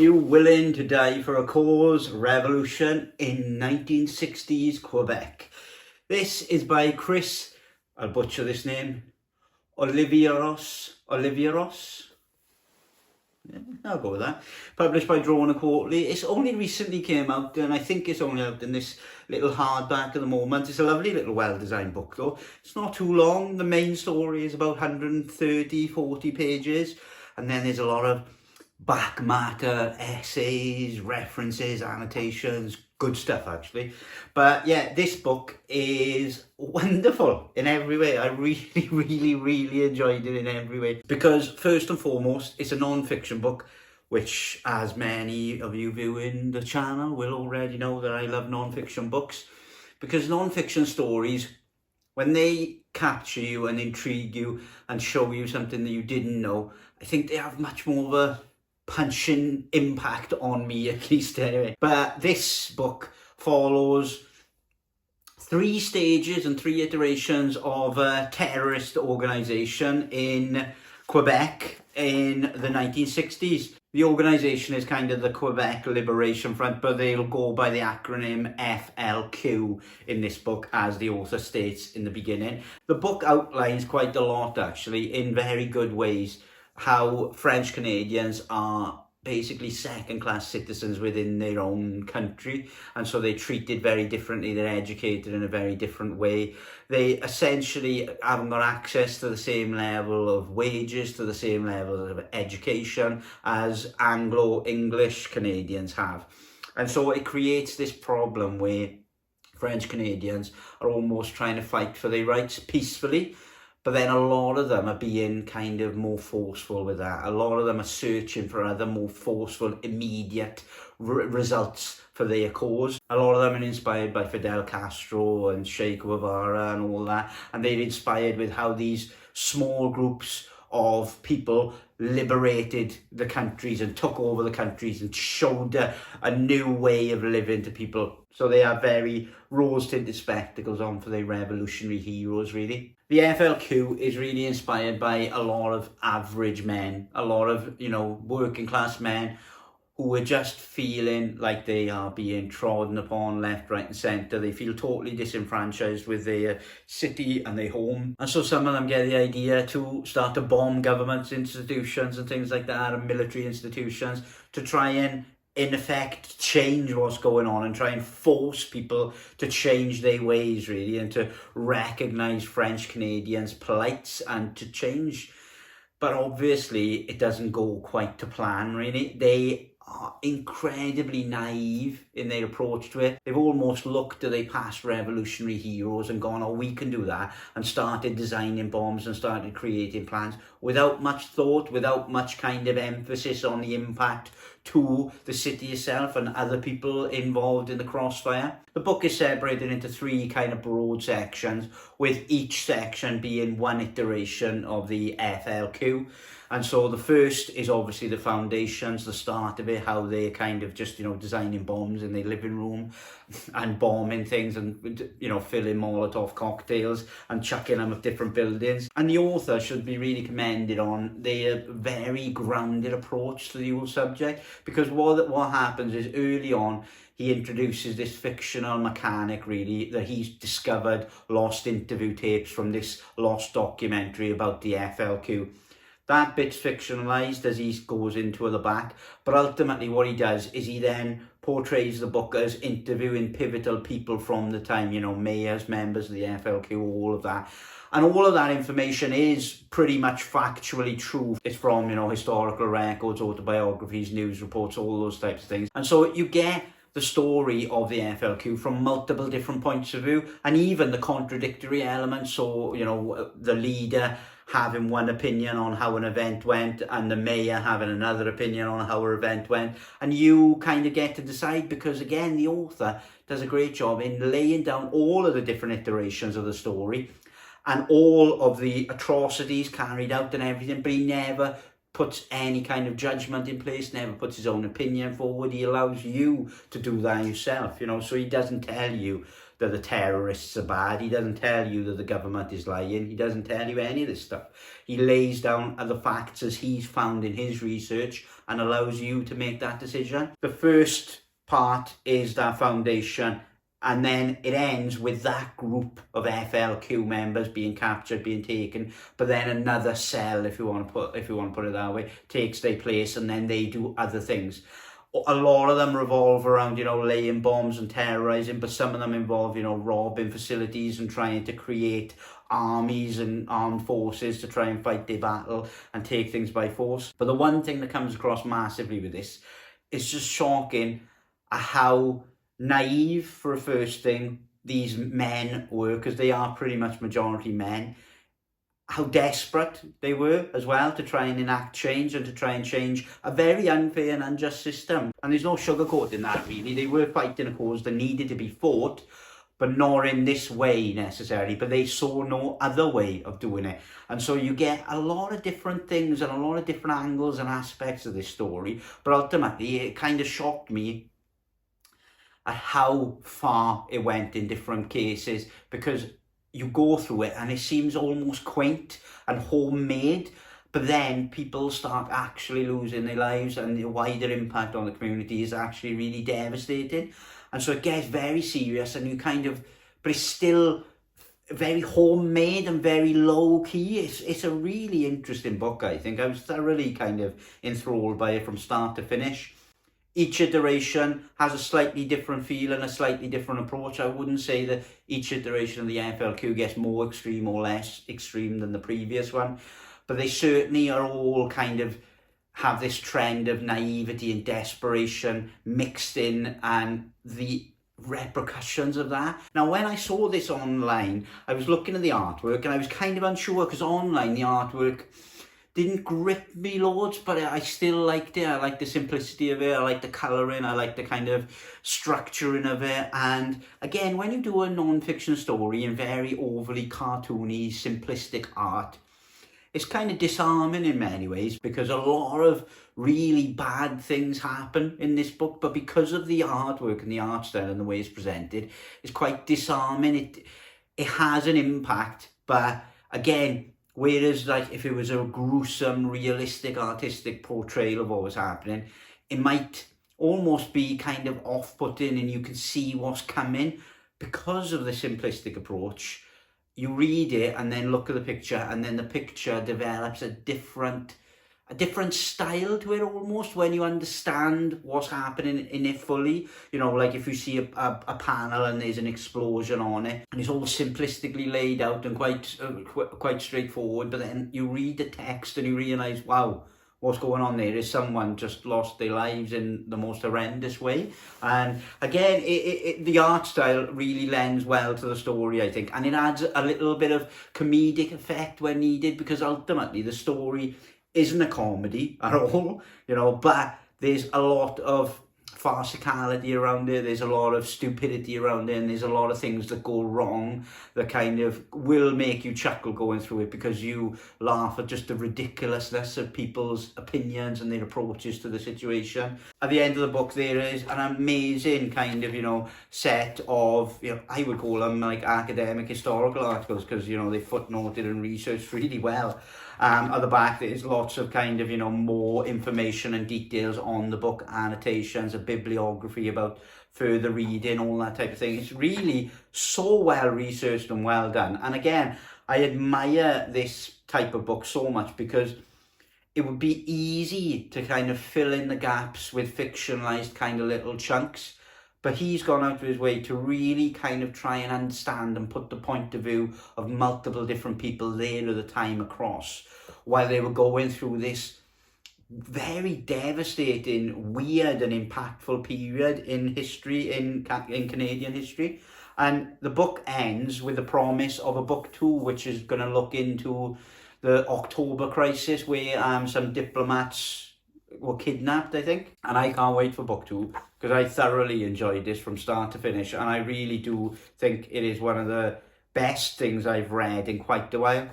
you willing to die for a cause, revolution in 1960s Quebec? This is by Chris, I'll butcher this name, Oliveros. Yeah, I'll go with that. Published by Drawn Quarterly. It's only recently came out, and I think it's only out in this little hardback at the moment. It's a lovely little well-designed book though. It's not too long. The main story is about 140 pages, and then there's a lot of back matter, essays, references, annotations, good stuff actually. But yeah, this book is wonderful in every way. I really enjoyed it in every way, because first and foremost, it's a non-fiction book, which, as many of you viewing the channel will already know, that I love non-fiction books, because non-fiction stories, when they capture you and intrigue you and show you something that you didn't know, I think they have much more of a punching impact on me, at least anyway. But this book follows 3 stages and 3 iterations of a terrorist organisation in Quebec in the 1960s. The organisation is kind of the Quebec Liberation Front, but they'll go by the acronym FLQ in this book, as the author states in the beginning. The book outlines quite a lot, actually, in very good ways, how French Canadians are basically second-class citizens within their own country, and so they're treated very differently, they're educated in a very different way. They essentially haven't got access to the same level of wages, to the same level of education as Anglo-English Canadians have. And so it creates this problem where French Canadians are almost trying to fight for their rights peacefully, but then a lot of them are being kind of more forceful with that. A lot of them are searching for other more forceful, immediate results for their cause. A lot of them are inspired by Fidel Castro and Che Guevara and all that. And they're inspired with how these small groups of people liberated the countries and took over the countries and showed a new way of living to people. So they have very rose-tinted spectacles on for their revolutionary heroes, really. The FLQ is really inspired by a lot of average men, a lot of, working class men who are just feeling like they are being trodden upon left, right and centre. They feel totally disenfranchised with their city and their home. And so some of them get the idea to start to bomb government institutions and things like that, and military institutions, to try and, in effect, change what's going on and try and force people to change their ways, really, and to recognise French Canadians' plights and to change. But obviously it doesn't go quite to plan, really. They are incredibly naive in their approach to it. They've almost looked at their past revolutionary heroes and gone, oh, we can do that, and started designing bombs and started creating plans without much thought, without much kind of emphasis on the impact to the city itself and other people involved in the crossfire. The book is separated into 3 kind of broad sections, with each section being one iteration of the FLQ. And so the first is obviously the foundations, the start of it, how they're kind of just, designing bombs in their living room and bombing things and, filling Molotov cocktails and chucking them at different buildings. And the author should be really commended on their very grounded approach to the whole subject, because what happens is, early on, he introduces this fictional mechanic, really, that he's discovered lost interview tapes from this lost documentary about the FLQ. That bit's fictionalised as he goes into the back, but ultimately what he does is he then portrays the book as interviewing pivotal people from the time, mayors, members of the FLQ, all of that. And all of that information is pretty much factually true. It's from, historical records, autobiographies, news reports, all those types of things. And so you get the story of the FLQ from multiple different points of view, and even the contradictory elements. So, the leader having one opinion on how an event went and the mayor having another opinion on how an event went. And you kind of get to decide, because again, the author does a great job in laying down all of the different iterations of the story and all of the atrocities carried out and everything, but he never puts any kind of judgment in place, never puts his own opinion forward. He allows you to do that yourself, you know, so he doesn't tell you that the terrorists are bad. He doesn't tell you that the government is lying. He doesn't tell you any of this stuff. He lays down the facts as he's found in his research and allows you to make that decision. The first part is that foundation, and then it ends with that group of FLQ members being captured, being taken, but then another cell, if you want to put it that way, takes their place, and then they do other things. A lot of them revolve around, you know, laying bombs and terrorising, but some of them involve, you know, robbing facilities and trying to create armies and armed forces to try and fight their battle and take things by force. But the one thing that comes across massively with this is just shocking at how naive, for a first thing, these men were, because they are pretty much majority men. How desperate they were as well to try and enact change and to try and change a very unfair and unjust system. And there's no sugarcoating that, really. They were fighting a cause that needed to be fought, but not in this way necessarily, but they saw no other way of doing it. And so you get a lot of different things and a lot of different angles and aspects of this story, but ultimately it kind of shocked me at how far it went in different cases, because you go through it and it seems almost quaint and homemade, but then people start actually losing their lives and the wider impact on the community is actually really devastating. And so it gets very serious, and you kind of, but it's still very homemade and very low key. It's a really interesting book, I think. I was thoroughly kind of enthralled by it from start to finish. Each iteration has a slightly different feel and a slightly different approach. I wouldn't say that each iteration of the FLQ gets more extreme or less extreme than the previous one, but they certainly are all kind of have this trend of naivety and desperation mixed in, and the repercussions of that. Now, when I saw this online, I was looking at the artwork and I was kind of unsure, because online the artwork didn't grip me loads, but I still liked it. I liked the simplicity of it. I liked the colouring. I liked the kind of structuring of it. And again, when you do a non-fiction story in very overly cartoony, simplistic art, it's kind of disarming in many ways, because a lot of really bad things happen in this book, but because of the artwork and the art style and the way it's presented, it's quite disarming. It has an impact, but again, whereas like if it was a gruesome, realistic, artistic portrayal of what was happening, it might almost be kind of off-putting and you can see what's coming. Because of the simplistic approach, you read it and then look at the picture, and then the picture develops a different style to it almost when you understand what's happening in it fully. You know, like if you see a panel and there's an explosion on it and it's all simplistically laid out and quite straightforward, but then you read the text and you realise, wow, what's going on there is someone just lost their lives in the most horrendous way. And again, the art style really lends well to the story, I think, and it adds a little bit of comedic effect when needed, because ultimately the story isn't a comedy at all, you know, but there's a lot of farcicality around it, there's a lot of stupidity around it, and there's a lot of things that go wrong that kind of will make you chuckle going through it, because you laugh at just the ridiculousness of people's opinions and their approaches to the situation. At the end of the book, there is an amazing kind of, you know, set of, you know, I would call them like academic historical articles, because, you know, they footnoted and researched really well. At the back there's lots of kind of, you know, more information and details on the book, annotations, a bibliography about further reading, all that type of thing. It's really so well researched and well done. And again, I admire this type of book so much, because it would be easy to kind of fill in the gaps with fictionalized kind of little chunks, but he's gone out of his way to really kind of try and understand and put the point of view of multiple different people there at the time across, while they were going through this very devastating, weird and impactful period in history, in Canadian history. And the book ends with the promise of a book 2, which is going to look into the October crisis, where some diplomats were kidnapped, I think. And I can't wait for book 2, because I thoroughly enjoyed this from start to finish, and I really do think it is one of the best things I've read in quite a while.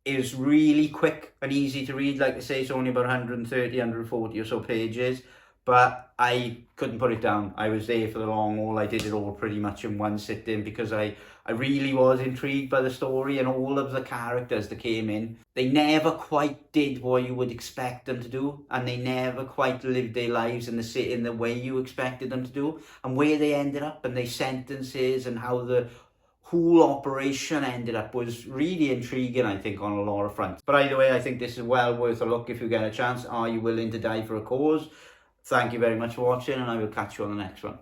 is really quick and easy to read. Like I say, it's only about 130, 140 or so pages, but I couldn't put it down. I was there for the long haul. I did it all pretty much in one sitting because I really was intrigued by the story and all of the characters that came in. They never quite did what you would expect them to do, and they never quite lived their lives in the way you expected them to do, and where they ended up and their sentences and how the whole operation ended up was really intriguing, I think, on a lot of fronts. But either way, I think this is well worth a look if you get a chance. Are you willing to die for a cause? Thank you very much for watching, and I will catch you on the next one.